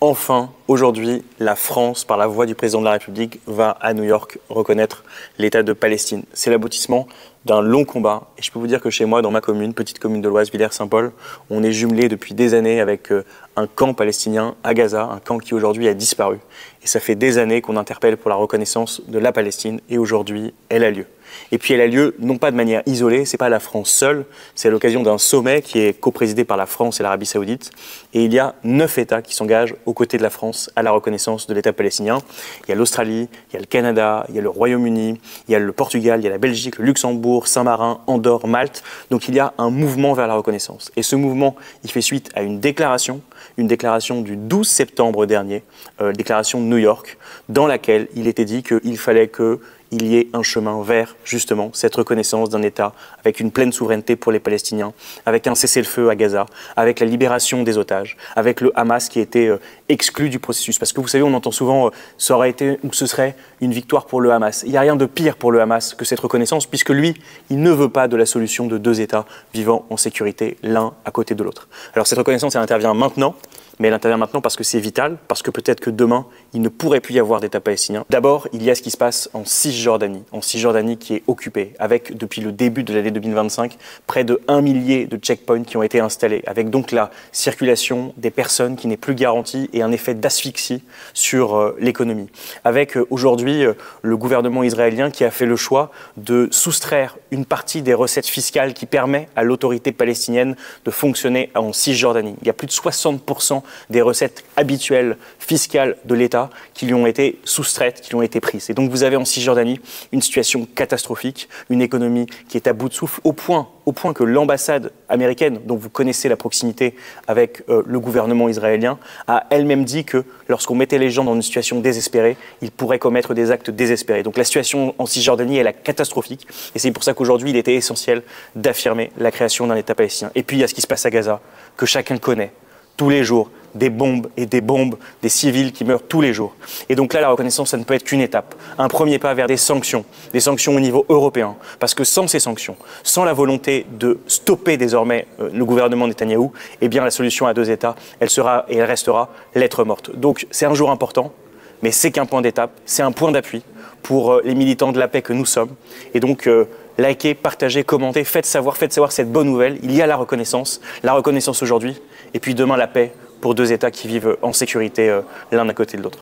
Enfin, aujourd'hui, la France, par la voix du président de la République, va à New York reconnaître l'État de Palestine. C'est l'aboutissement d'un long combat. Et je peux vous dire que chez moi, dans ma commune, petite commune de l'Oise, Villers-Saint-Paul, on est jumelé depuis des années avec un camp palestinien à Gaza, un camp qui aujourd'hui a disparu. Et ça fait des années qu'on interpelle pour la reconnaissance de la Palestine. Et aujourd'hui, elle a lieu. Et puis elle a lieu non pas de manière isolée, c'est pas la France seule, c'est à l'occasion d'un sommet qui est coprésidé par la France et l'Arabie Saoudite. Et il y a 9 États qui s'engagent aux côtés de la France à la reconnaissance de l'État palestinien. Il y a l'Australie, il y a le Canada, il y a le Royaume-Uni, il y a le Portugal, il y a la Belgique, le Luxembourg, Saint-Marin, Andorre, Malte. Donc il y a un mouvement vers la reconnaissance. Et ce mouvement, il fait suite à une déclaration du 12 septembre dernier, déclaration de New York, dans laquelle il était dit qu'il fallait qu'il y ait un chemin vers, justement, cette reconnaissance d'un État avec une pleine souveraineté pour les Palestiniens, avec un cessez-le-feu à Gaza, avec la libération des otages, avec le Hamas qui a été exclu du processus. Parce que vous savez, on entend souvent ça aurait été ou ce serait une victoire pour le Hamas. Il n'y a rien de pire pour le Hamas que cette reconnaissance, puisque lui, il ne veut pas de la solution de 2 États vivant en sécurité, l'un à côté de l'autre. Alors cette reconnaissance, elle intervient maintenant. Mais elle intervient maintenant parce que c'est vital, parce que peut-être que demain, il ne pourrait plus y avoir d'État palestinien. D'abord, il y a ce qui se passe en Cisjordanie qui est occupée, avec, depuis le début de l'année 2025, près de 1 millier de checkpoints qui ont été installés, avec donc la circulation des personnes qui n'est plus garantie et un effet d'asphyxie sur l'économie. Avec aujourd'hui le gouvernement israélien qui a fait le choix de soustraire une partie des recettes fiscales qui permet à l'autorité palestinienne de fonctionner en Cisjordanie. Il y a plus de 60% des recettes habituelles fiscales de l'État qui lui ont été soustraites, qui lui ont été prises. Et donc vous avez en Cisjordanie une situation catastrophique, une économie qui est à bout de souffle, au point que l'ambassade américaine, dont vous connaissez la proximité avec le gouvernement israélien, a elle-même dit que lorsqu'on mettait les gens dans une situation désespérée, ils pourraient commettre des actes désespérés. Donc la situation en Cisjordanie, elle est catastrophique. Et c'est pour ça qu'aujourd'hui, il était essentiel d'affirmer la création d'un État palestinien. Et puis il y a ce qui se passe à Gaza, que chacun connaît. Tous les jours, des bombes, des civils qui meurent tous les jours. Et donc là, la reconnaissance, ça ne peut être qu'une étape, un premier pas vers des sanctions au niveau européen. Parce que sans ces sanctions, sans la volonté de stopper désormais le gouvernement Netanyahou, eh bien la solution à 2 États, elle sera et elle restera lettre morte. Donc c'est un jour important, mais c'est qu'un point d'étape, c'est un point d'appui pour les militants de la paix que nous sommes. Et donc likez, partagez, commentez, faites savoir cette bonne nouvelle. Il y a la reconnaissance aujourd'hui, et puis demain la paix pour 2 États qui vivent en sécurité l'un à côté de l'autre.